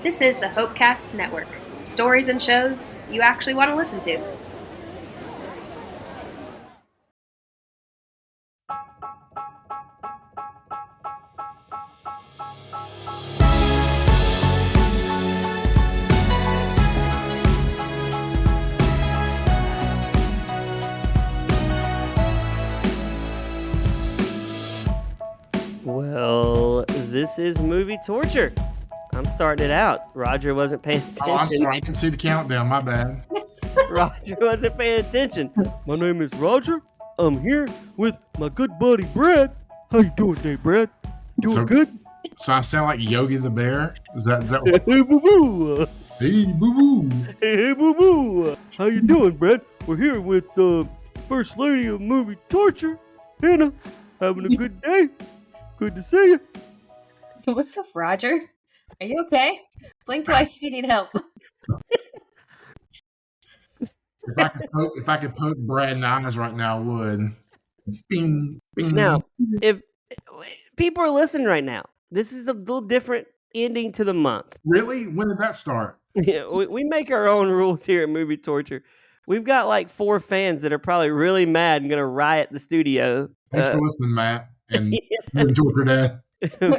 This is the Hopecast Network. Stories and shows you actually want to listen to. Well, this is movie torture. I'm starting it out. Roger wasn't paying attention. Oh, I'm sorry. I can see the countdown. My bad. Roger wasn't paying attention. My name is Roger. I'm here with my good buddy Brad. How you doing today, Brad? Doing good? So I sound like Yogi the Bear? Is that what? Hey, boo-boo. Hey, boo-boo. Hey, boo-boo. How you doing, Brad? We're here with the First Lady of Movie Torture, Hannah. Having a good day? Good to see you. What's up, Roger? Are you okay? Blink twice if you need help. If I could poke Brad in the eyes right now, I would. Bing, bing. Now, if people are listening right now, this is a little different ending to the month. Really? When did that start? Yeah, we make our own rules here at Movie Torture. We've got like 4 fans that are probably really mad and going to riot the studio. Thanks for listening, Matt. And Movie Torture Dad.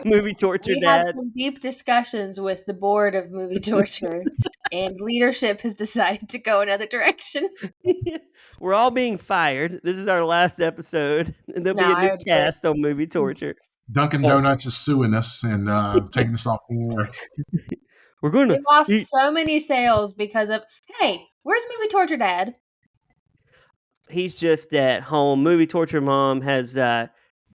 Movie Torture We Dad. had some deep discussions with the board of Movie Torture, and leadership has decided to go another direction. We're all being fired. This is our last episode. And there'll be a new cast on Movie Torture. Dunkin' Donuts is suing us and taking us off the air. We're going to lost so many sales because of, hey, where's Movie Torture Dad? He's just at home. Movie Torture Mom has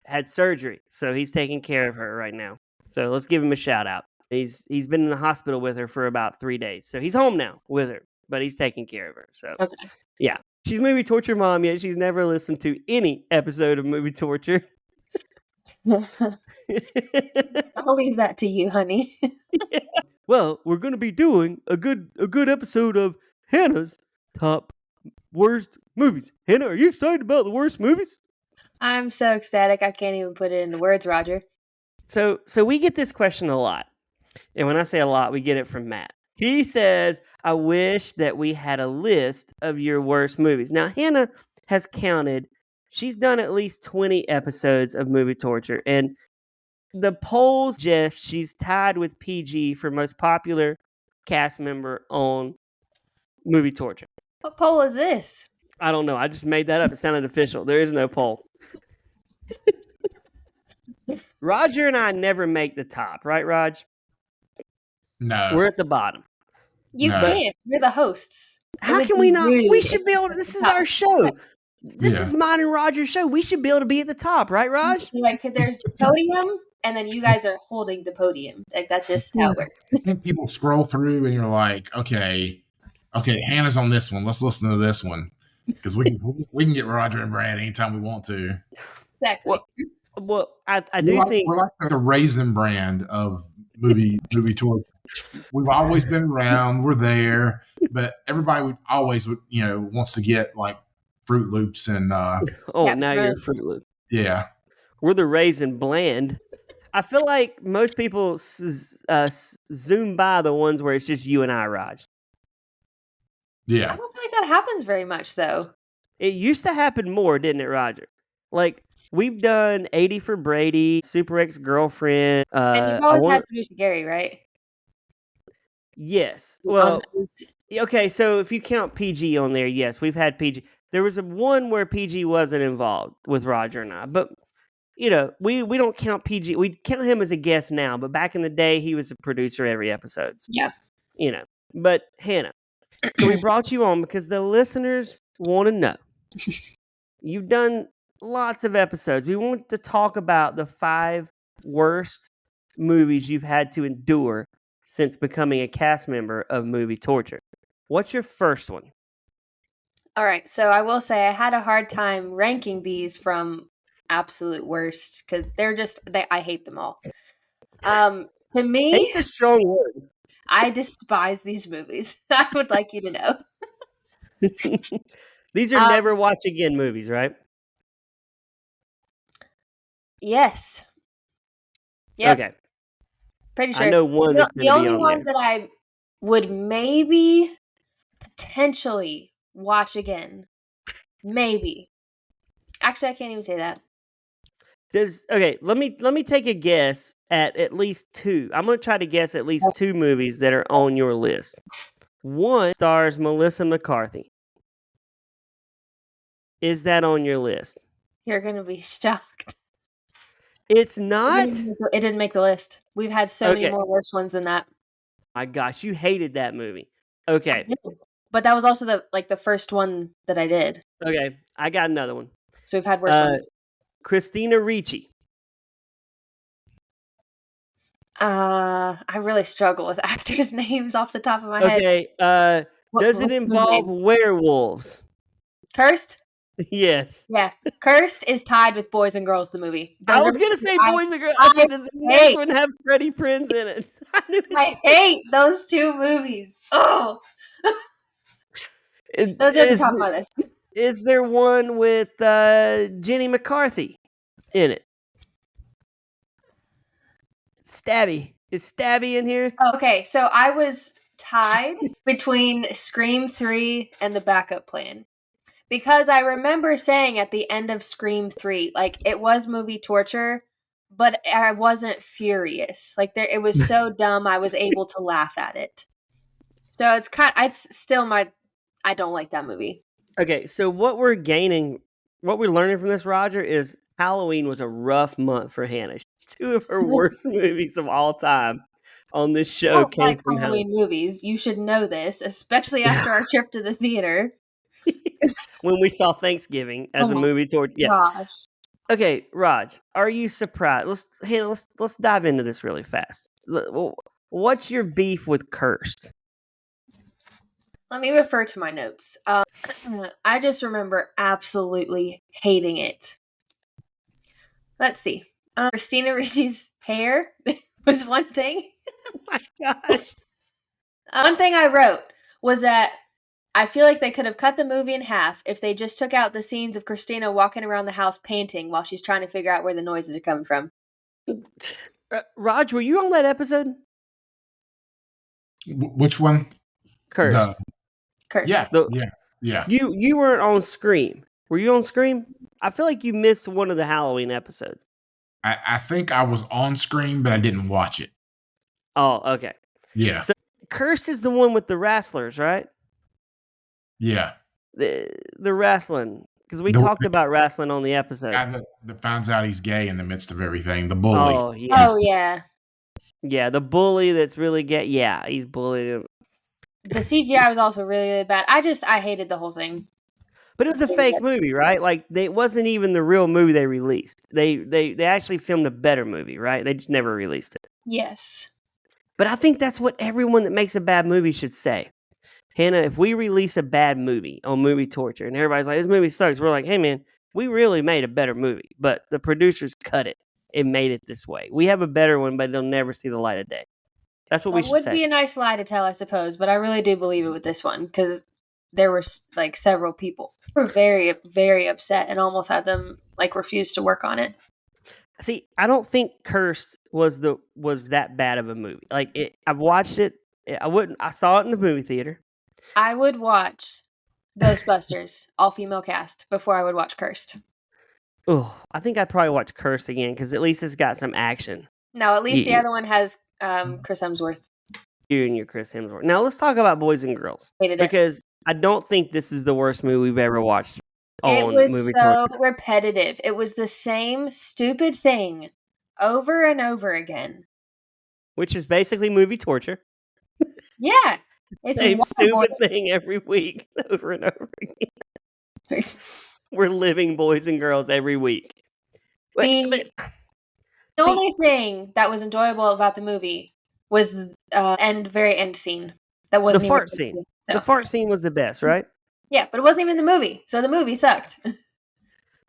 had surgery, so he's taking care of her right now. So let's give him a shout out. He's been in the hospital with her for about 3 days. So he's home now with her, but he's taking care of her. So okay. Yeah. She's Movie Torture Mom, yet she's never listened to any episode of Movie Torture. I'll leave that to you, honey. Yeah. Well, we're going to be doing a good episode of Hannah's top worst movies. Hannah, are you excited about the worst movies? I'm so ecstatic I can't even put it into words, Roger. So we get this question a lot. And when I say a lot, we get it from Matt. He says, I wish that we had a list of your worst movies. Now, Hannah has counted. She's done at least 20 episodes of Movie Torture. And the polls suggest she's tied with PG for most popular cast member on Movie Torture. What poll is this? I don't know. I just made that up. It sounded official. There is no poll. Roger and I never make the top, right, Raj? No. We're at the bottom. You can't. You're the hosts. How can we not? We should be able to. This is our show. This is mine and Roger's show. We should be able to be at the top, right, Raj? So, like, there's the podium, and then you guys are holding the podium. Like, that's just how it works. I think people scroll through and you're like, okay, Hannah's on this one. Let's listen to this one. Because we can get Roger and Brad anytime we want to. Exactly. Well, I do think we're like the Raisin brand of movie torture. We've always been around. We're there, but everybody wants to get like Fruit Loops and. Now you're Fruit Loop. Yeah, we're the Raisin bland. I feel like most people zoom by the ones where it's just you and I, Raj. Yeah, I don't feel like that happens very much, though. It used to happen more, didn't it, Roger? Like, we've done 80 for Brady, Super Ex-Girlfriend. And you've always had producer Gary, right? Yes. Well, okay, so if you count PG on there, yes, we've had PG. There was one where PG wasn't involved with Roger and I, but, we don't count PG. We count him as a guest now, but back in the day, he was a producer every episode. So, yeah. But Hannah, so we brought you on because the listeners want to know. You've done lots of episodes. We want to talk about the 5 worst movies you've had to endure since becoming a cast member of Movie Torture. What's your first one? All right. So I will say I had a hard time ranking these from absolute worst because I hate them all. To me, hate's a strong word. I despise these movies. I would like you to know. These are never watch again movies, right? Yes. Yep. Okay. Pretty sure. I know one that's The going to be only on one there. that I would maybe potentially watch again. Maybe. Actually, I can't even say that. Okay, let me take a guess at least two. I'm going to try to guess at least two movies that are on your list. One stars Melissa McCarthy. Is that on your list? You're going to be shocked. It's not? It didn't make the list. We've had so many more worse ones than that. My gosh, you hated that movie. I Okay. did. But that was also the first one that I did. Okay, I got another one. So we've had worse ones. Christina Ricci. I really struggle with actors' names off the top of my head. Okay, does it involve werewolves? Cursed? Yes. Yeah. Cursed is tied with Boys and Girls, the movie. I was going to say Boys and Girls. I said, does the next one have Freddie Prinze in it? I hate those two movies. Oh. Those are at the top of my list. Is there one with Jenny McCarthy in it? Stabby. Is Stabby in here? Okay, so I was tied between Scream 3 and The Backup Plan. Because I remember saying at the end of Scream 3, like, it was movie torture, but I wasn't furious. Like, it was so dumb, I was able to laugh at it. So it's still I don't like that movie. Okay, so what we're learning from this, Roger, is Halloween was a rough month for Hannah. Two of her worst movies of all time on this show came from Halloween movies. You should know this, especially after our trip to the theater. When we saw Thanksgiving as a movie towards gosh. Okay, Raj, are you surprised? Let's dive into this really fast. What's your beef with Cursed? Let me refer to my notes. I just remember absolutely hating it. Let's see. Christina Ricci's hair was one thing. Oh my gosh. One thing I wrote was that I feel like they could have cut the movie in half if they just took out the scenes of Christina walking around the house painting while she's trying to figure out where the noises are coming from. Raj, were you on that episode? Which one? Cursed. Cursed. Yeah. You weren't on Scream. Were you on Scream? I feel like you missed one of the Halloween episodes. I think I was on Scream, but I didn't watch it. Oh, okay. Yeah. So Cursed is the one with the wrestlers, right? Yeah. The wrestling. Because we talked about wrestling on the episode. Guy that finds out he's gay in the midst of everything. The bully. Oh, yeah. Yeah, the bully that's really gay. Yeah, he's bullying him. The CGI was also really, really bad. I hated the whole thing. But it was a fake movie, right? Like, it wasn't even the real movie they released. They actually filmed a better movie, right? They just never released it. Yes. But I think that's what everyone that makes a bad movie should say. Hannah, if we release a bad movie on Movie Torture and everybody's like, this movie sucks, we're like, hey, man, we really made a better movie. But the producers cut it and made it this way. We have a better one, but they'll never see the light of day. That's what we should say. That would be a nice lie to tell, I suppose, but I really do believe it with this one because there were like several people who were very, very upset and almost had them like refuse to work on it. See, I don't think Cursed was that bad of a movie. Like I've watched it. I saw it in the movie theater. I would watch Ghostbusters, all female cast, before I would watch Cursed. Oh, I think I'd probably watch Cursed again because at least it's got some action. No, at least the other one has Chris Hemsworth. You and your Chris Hemsworth. Now let's talk about Boys and Girls. Hated because I don't think this is the worst movie we've ever watched. It was so repetitive. It was the same stupid thing over and over again. Which is basically movie torture. Yeah. It's same stupid thing every week over and over again. We're living Boys and Girls every week. The only thing that was enjoyable about the movie was the very end scene. That wasn't the fart scene. So. The fart scene was the best, right? Yeah, but it wasn't even in the movie, so the movie sucked.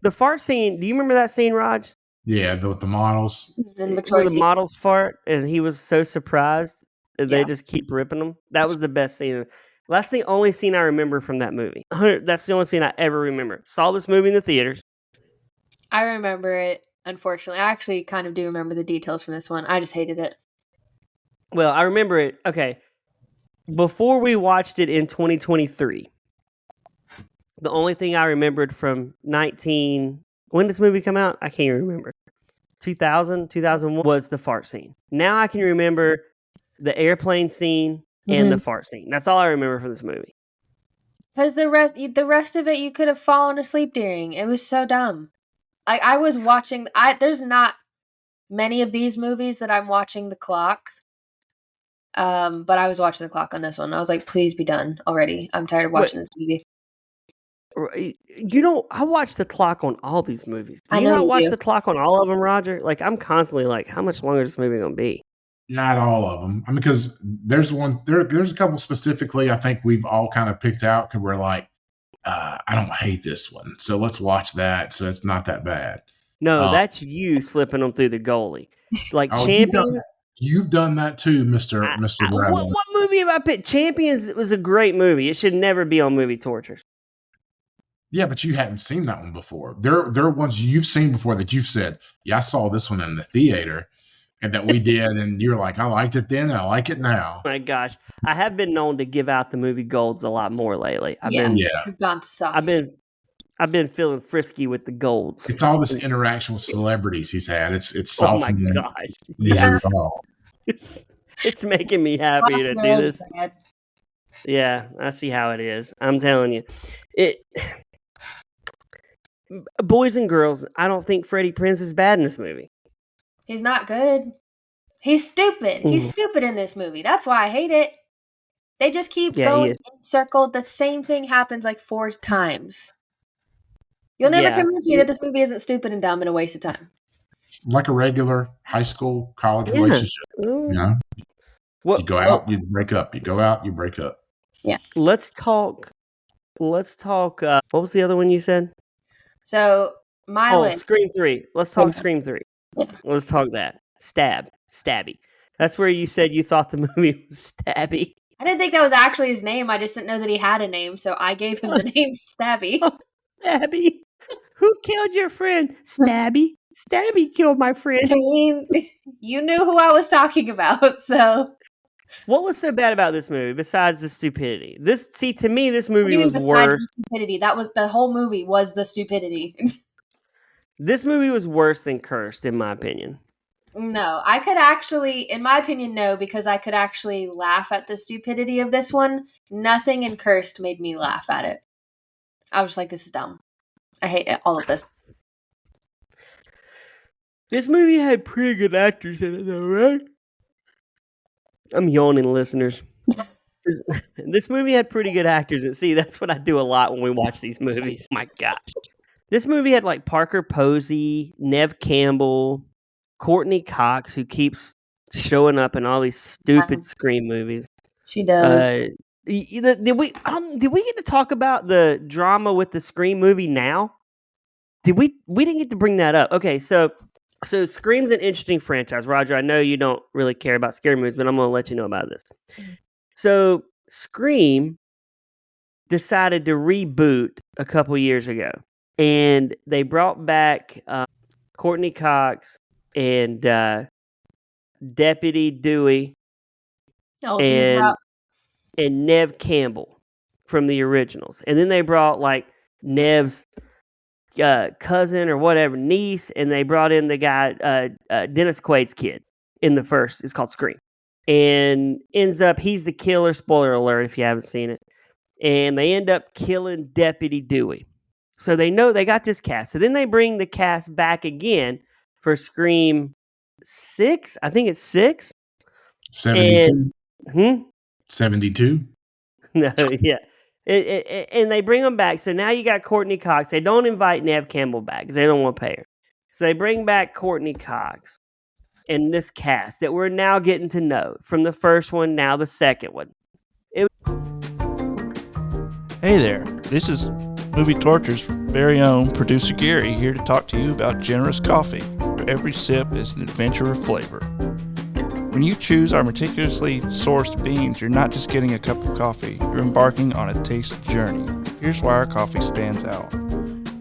The fart scene, do you remember that scene, Raj? Yeah, with the models. And the models fart, and he was so surprised, and they just keep ripping them. That was the best scene. That's the only scene I remember from that movie. That's the only scene I ever remember. Saw this movie in the theaters. I remember it, unfortunately. I actually kind of do remember the details from this one. I just hated it. Well, I remember it. Okay. Before we watched it in 2023, the only thing I remembered from when did this movie come out? I can't even remember. 2000, 2001 was the fart scene. Now I can remember the airplane scene and the fart scene. That's all I remember from this movie. Because the rest of it, you could have fallen asleep during. It was so dumb. I was watching. There's not many of these movies that I'm watching the clock. But I was watching the clock on this one. I was like, please be done already. I'm tired of watching this movie. I watch the clock on all these movies. Do I you know not you watch do. the clock on all of them, Roger? Like, I'm constantly like, how much longer is this movie going to be? Not all of them. I mean, because there's a couple specifically I think we've all kind of picked out because we're like, I don't hate this one, so let's watch that. So it's not that bad. No, that's you slipping them through the goalie. Like Oh, Champions. You've done that too, Mister Bradley. What movie have I picked? Champions was a great movie. It should never be on Movie Tortures. Yeah, but you hadn't seen that one before. There are ones you've seen before that you've said, yeah, I saw this one in the theater, and that we did, and you're like, I liked it then, and I like it now. My gosh, I have been known to give out the movie golds a lot more lately. You've gone soft. I've been feeling frisky with the golds. It's all this interaction with celebrities he's had. It's Oh my softened gosh, his resolve. it's making me happy Lost to your do edge, this. Brad. Yeah, I see how it is. I'm telling you, it. Boys and girls, I don't think Freddie Prinze is bad in this movie. He's not good. He's stupid. He's stupid in this movie. That's why I hate it. They just keep going in circle. The same thing happens like 4 times. You'll never convince me that this movie isn't stupid and dumb and a waste of time. Like a regular high school, college relationship. You know? You go out, you break up. You go out, you break up. Yeah. Let's talk. What was the other one you said? So, Scream 3. Let's talk Scream 3. Yeah. Let's talk that. Stabby. That's where you said you thought the movie was Stabby. I didn't think that was actually his name. I just didn't know that he had a name, so I gave him the name Stabby. Stabby. Who killed your friend? Stabby. Stabby killed my friend. I mean, you knew who I was talking about, so. What was so bad about this movie besides the stupidity? To me, this movie was worse. The stupidity. The whole movie was the stupidity. This movie was worse than Cursed, in my opinion. No, I could actually, in my opinion, no, because I could actually laugh at the stupidity of this one. Nothing in Cursed made me laugh at it. I was just like, this is dumb. I hate it, all of this. This movie had pretty good actors in it, though, right? I'm yawning, listeners. This movie had pretty good actors. And see, that's what I do a lot when we watch these movies. My gosh. This movie had like Parker Posey, Neve Campbell, Courtney Cox, who keeps showing up in all these stupid Scream movies. She does. Did we get to talk about the drama with the Scream movie now? We didn't get to bring that up. Okay, so Scream's an interesting franchise. Roger, I know you don't really care about scary movies, but I'm going to let you know about this. So Scream decided to reboot a couple years ago, and they brought back Courtney Cox and Deputy Dewey and Neve Campbell from the originals. And then they brought like Neve's cousin or whatever, niece, and they brought in the guy, Dennis Quaid's kid in the first. It's called Scream. And ends up, he's the killer, spoiler alert if you haven't seen it. And they end up killing Deputy Dewey. So they know they got this cast. So then they bring the cast back again for Scream 6. I think it's 6. 72. 72? No, yeah. And they bring them back. So now you got Courtney Cox. They don't invite Neve Campbell back because they don't want to pay her. So they bring back Courtney Cox and this cast that we're now getting to know from the first one, now the second one. Hey there. This is Movie Torture's very own producer Gary here to talk to you about Generous Coffee, where every sip is an adventure of flavor. When you choose our meticulously sourced beans, you're not just getting a cup of coffee, you're embarking on a taste journey. Here's why our coffee stands out.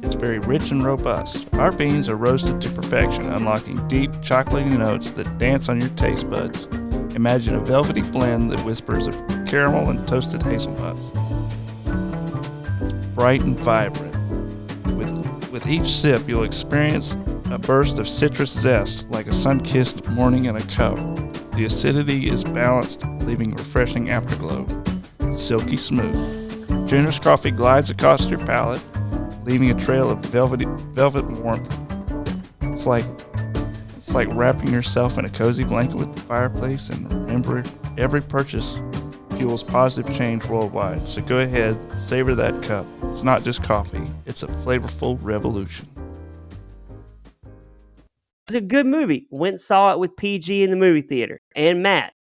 It's very rich and robust. Our beans are roasted to perfection, unlocking deep chocolatey notes that dance on your taste buds. Imagine a velvety blend that whispers of caramel and toasted hazelnuts. It's bright and vibrant. With each sip, you'll experience a burst of citrus zest like a sun-kissed morning in a cup. The acidity is balanced, leaving a refreshing afterglow. Silky smooth. Generous coffee glides across your palate, leaving a trail of velvet warmth. It's like wrapping yourself in a cozy blanket with the fireplace, and remember, every purchase fuels positive change worldwide. So go ahead, savor that cup. It's not just coffee, it's a flavorful revolution. It's a good movie. Went and saw it with PG in the movie theater, and Matt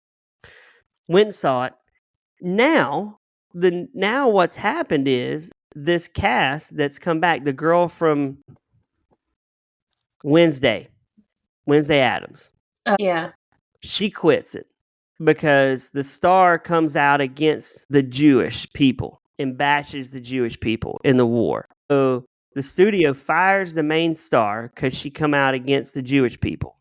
went and saw it. Now what's happened is this cast that's come back, the girl from Wednesday Addams, Yeah. she quits it because the star comes out against the Jewish people and bashes the Jewish people in the war. So the studio fires the main star because she come out against the Jewish people.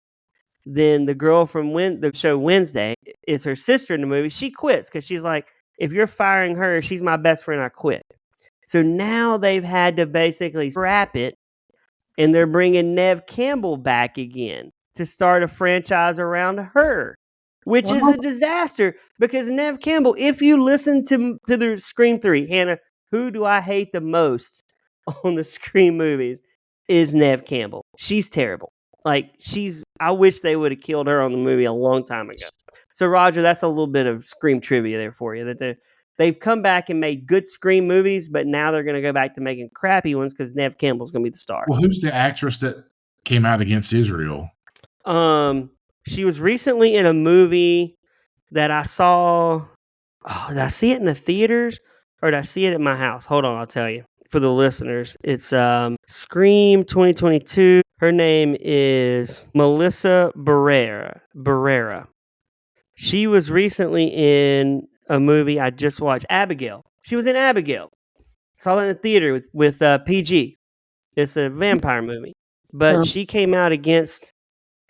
Then the girl from the show Wednesday is her sister in the movie. She quits because she's like, if you're firing her, she's my best friend, I quit. So now they've had to basically scrap it, and they're bringing Neve Campbell back again to start a franchise around her, which is a disaster because Neve Campbell, if you listen to the Scream 3, Hannah, who do I hate the most on the Scream movies is Neve Campbell. She's terrible. I wish they would have killed her on the movie a long time ago. So, Roger, that's a little bit of Scream trivia there for you. That they've come back and made good Scream movies, but now they're going to go back to making crappy ones because Neve Campbell's going to be the star. Well, who's the actress that came out against Israel? She was recently in a movie that I saw. Oh, did I see it in the theaters or did I see it at my house? Hold on, I'll tell you. For the listeners, it's Scream 2022. Her name is Melissa Barrera. She was recently in a movie I just watched, Abigail. She was in Abigail. Saw that in the theater with PG. It's a vampire movie. But she came out against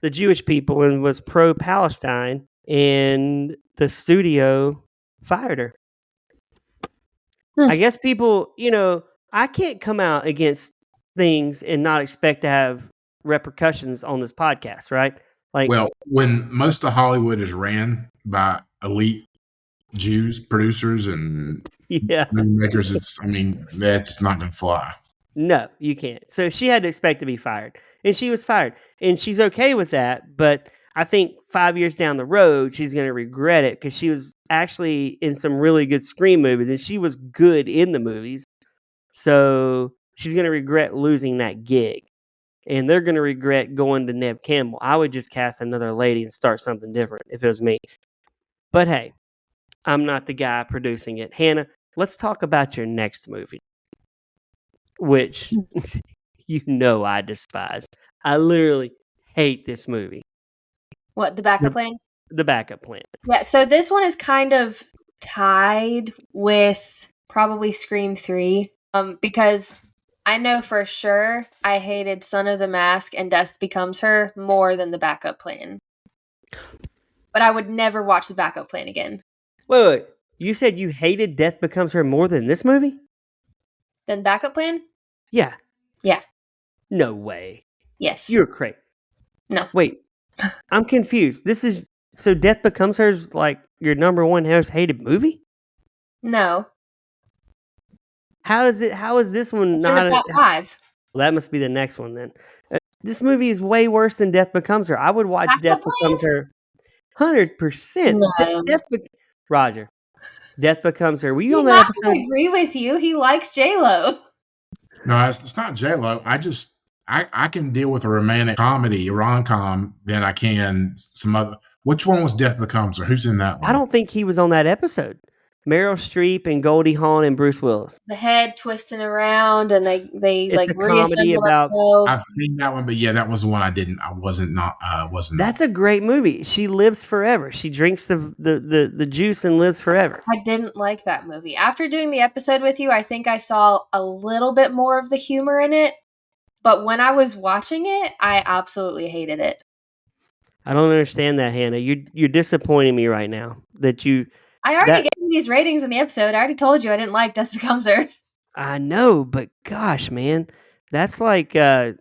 the Jewish people and was pro-Palestine, and the studio fired her. I guess people, I can't come out against things and not expect to have repercussions on this podcast, right? Well, when most of Hollywood is ran by elite Jews, producers, and movie makers, that's not going to fly. No, you can't. So she had to expect to be fired, and she was fired, and she's okay with that. But I think 5 years down the road, she's going to regret it because she was actually in some really good Scream movies, and she was good in the movies. So she's going to regret losing that gig, and they're going to regret going to Neve Campbell. I would just cast another lady and start something different if it was me. But hey, I'm not the guy producing it. Hannah, let's talk about your next movie, which I despise. I literally hate this movie. What, The Backup Plan? The Backup Plan. Yeah, so this one is kind of tied with probably Scream 3, because I know for sure I hated Son of the Mask and Death Becomes Her more than The Backup Plan. But I would never watch The Backup Plan again. Wait. You said you hated Death Becomes Her more than this movie? Than Backup Plan? Yeah. Yeah. No way. Yes. You're crazy. No. Wait. I'm confused. So Death Becomes Her is like your number one most hated movie? No. How is this one it's not in the top 5? Well, that must be the next one then. This movie is way worse than Death Becomes Her. I would watch Death Becomes Her 100%. No. Roger. Death Becomes Her. Were you He's on that not episode? going to agree with you. He likes J-Lo. No, it's not J-Lo. I can deal with a romantic comedy, a rom-com, than I can some other. Which one was Death Becomes Her? Who's in that one? I don't think he was on that episode. Meryl Streep and Goldie Hawn and Bruce Willis. The head twisting around, and they it's a comedy about. themselves. I've seen that one, but yeah, that was the one I didn't. I wasn't. That's a great movie. She lives forever. She drinks the juice and lives forever. I didn't like that movie. After doing the episode with you, I think I saw a little bit more of the humor in it. But when I was watching it, I absolutely hated it. I don't understand that, Hannah. You're disappointing me right now. I already gave you these ratings in the episode. I already told you I didn't like Death Becomes Her. I know, but gosh, man, that's like I'm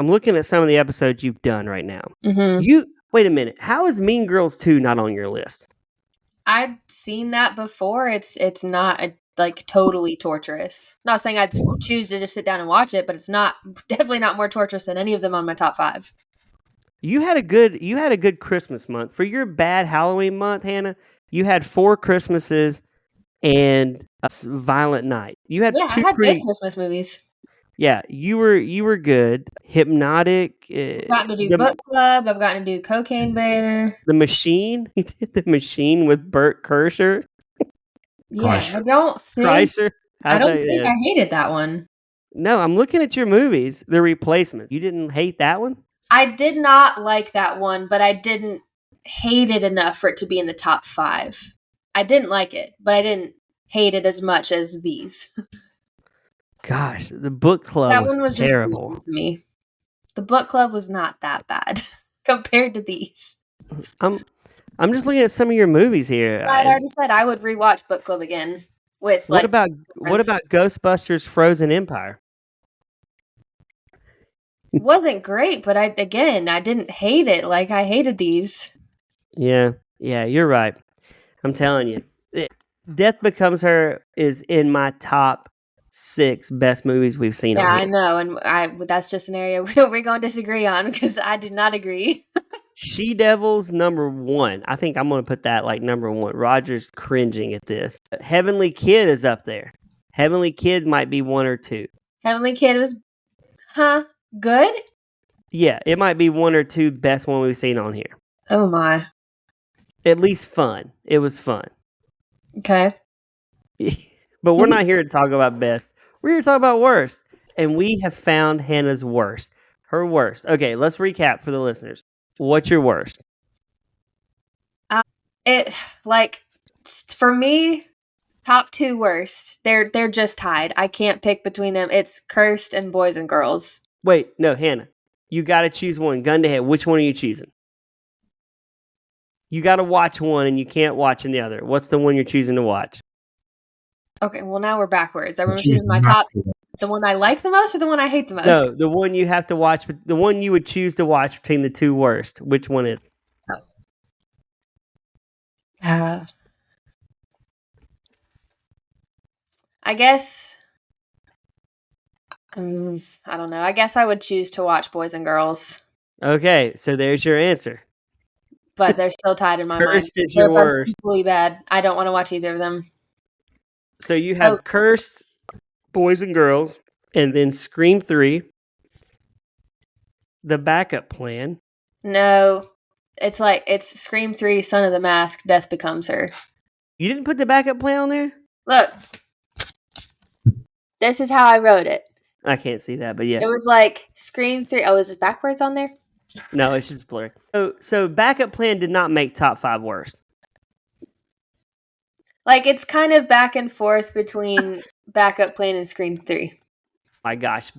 looking at some of the episodes you've done right now. Mm-hmm. Wait a minute. How is Mean Girls 2 not on your list? I'd seen that before. It's not like totally torturous. Not saying I'd choose to just sit down and watch it, but it's definitely not more torturous than any of them on my top 5. You had a good Christmas month. For your bad Halloween month, Hannah, you had 4 Christmases and a violent night. You had I had good Christmas movies. Yeah, you were good. Hypnotic. I've gotten to do Book Club. I've gotten to do Cocaine Bear. The Machine. You did The Machine with Bert Kreischer. Yeah, Kreischer. I don't think I hated that one. No, I'm looking at your movies. The Replacements. You didn't hate that one? I did not like that one, but I didn't hate it enough for it to be in the top 5. I didn't like it, but I didn't hate it as much as these. Gosh, the Book Club was terrible to me. The Book Club was not that bad compared to these. I'm just looking at some of your movies here. I already said I would rewatch Book Club again. With what about Ghostbusters: Frozen Empire? Wasn't great, but I didn't hate it like I hated these. Yeah, you're right. I'm telling you, Death Becomes Her is in my top 6 best movies we've seen. Yeah, I know, and that's just an area we're going to disagree on because I do not agree. She Devil's number 1. I think I'm going to put that like number 1. Roger's cringing at this. Heavenly Kid is up there. Heavenly Kid might be 1 or 2. Heavenly Kid was, good? Yeah, it might be 1 or 2 best one we've seen on here. Oh my. At least fun. It was fun. Okay. But we're not here to talk about best. We're here to talk about worst. And we have found Hannah's worst. Her worst. Okay, let's recap for the listeners. What's your worst? For me, top 2 worst. They're just tied. I can't pick between them. It's Cursed and Boys and Girls. Wait, no, Hannah. You got to choose one. Gun to head. Which one are you choosing? You got to watch one and you can't watch the other. What's the one you're choosing to watch? Okay, well now we're backwards. Everyone's choosing my top. The one I like the most or the one I hate the most? No, the one you have to watch. The one you would choose to watch between the 2 worst. Which one is it? I guess. I don't know. I guess I would choose to watch Boys and Girls. Okay, so there's your answer. But they're still tied in my mind. They're both equally bad. I don't want to watch either of them. So you have Cursed, Boys and Girls, and then Scream 3, The Backup Plan. No, it's Scream 3, Son of the Mask, Death Becomes Her. You didn't put The Backup Plan on there? Look, this is how I wrote it. I can't see that, but yeah. It was like Scream 3. Oh, is it backwards on there? No, it's just blurry. So Backup Plan did not make top 5 worst. Like, it's kind of back and forth between Backup Plan and Scream 3. My gosh.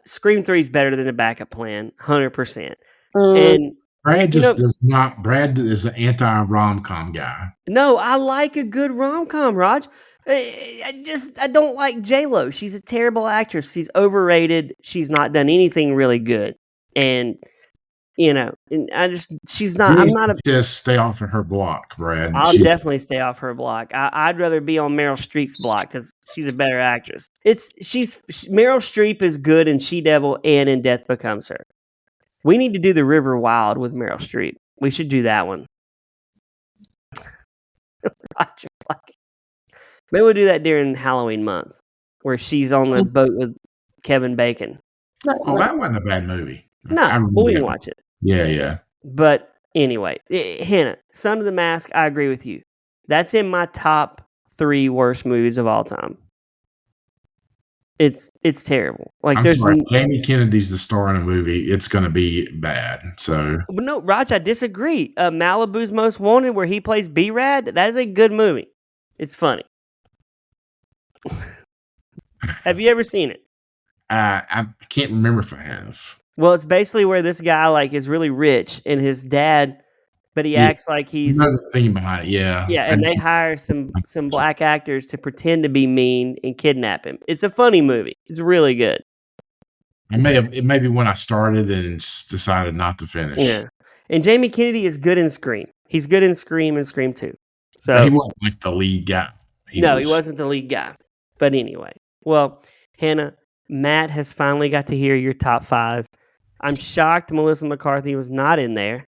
Scream 3 is better than The Backup Plan, 100%. And Brad does not. Brad is an anti-rom-com guy. No, I like a good rom-com, Raj. I don't like J-Lo. She's a terrible actress. She's overrated. She's not done anything really good. And she's not. I'm not just stay off of her block, Brad. I'll definitely stay off her block. I'd rather be on Meryl Streep's block because she's a better actress. Meryl Streep is good in She Devil and in Death Becomes Her. We need to do The River Wild with Meryl Streep. We should do that one. Roger, maybe we'll do that during Halloween month, where she's on the boat with Kevin Bacon. Oh, that wasn't a bad movie. No, we can watch it. Yeah. But anyway, Hannah, Son of the Mask, I agree with you. That's in my top 3 worst movies of all time. It's terrible. Like, I'm sorry, Jamie Kennedy's the star in a movie. It's going to be bad. So, but no, Raj, I disagree. Malibu's Most Wanted, where he plays B-Rad, that is a good movie. It's funny. Have you ever seen it? I can't remember if I have. Well, it's basically where this guy is really rich, and his dad but he Yeah. acts like he's Another thing behind it, yeah. and they hire some black actors to pretend to be mean and kidnap him. It's a funny movie. It's really good. It may be when I started and decided not to finish. Yeah, and Jamie Kennedy is good in Scream. He's good in Scream and Scream 2. So But he wasn't like the lead guy. he wasn't the lead guy. But anyway, well, Hannah, Matt has finally got to hear your top 5. I'm shocked Melissa McCarthy was not in there,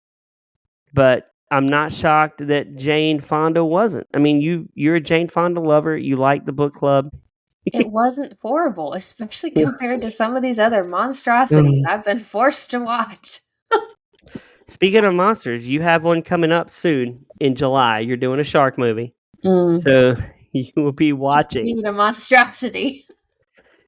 but I'm not shocked that Jane Fonda wasn't. I mean, you're a Jane Fonda lover. You like the book club. It wasn't horrible, especially compared to some of these other monstrosities I've been forced to watch. Speaking of monsters, you have one coming up soon in July. You're doing a shark movie. So you will be watching. Even a monstrosity.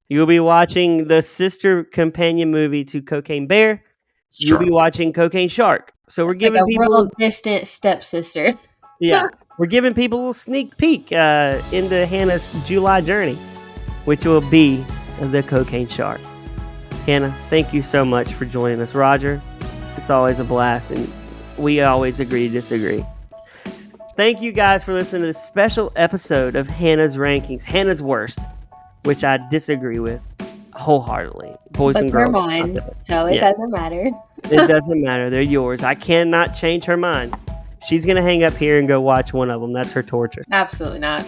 You will be watching the sister companion movie to Cocaine Bear. Sure. You'll be watching Cocaine Shark. So we're It's giving like a people real distant stepsister. Yeah. We're giving people a little sneak peek into Hannah's July journey, which will be the Cocaine Shark. Hannah, thank you so much for joining us. Roger, it's always a blast, and we always agree to disagree. Thank you guys for listening to this special episode of Hannah's Rankings, Hannah's Worst, which I disagree with wholeheartedly. Boys and girls. They're mine, so it doesn't matter. It doesn't matter. They're yours. I cannot change her mind. She's going to hang up here and go watch one of them. That's her torture. Absolutely not.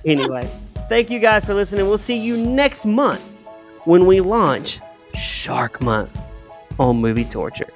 Anyway, thank you guys for listening. We'll see you next month when we launch Shark Month on Movie Torture.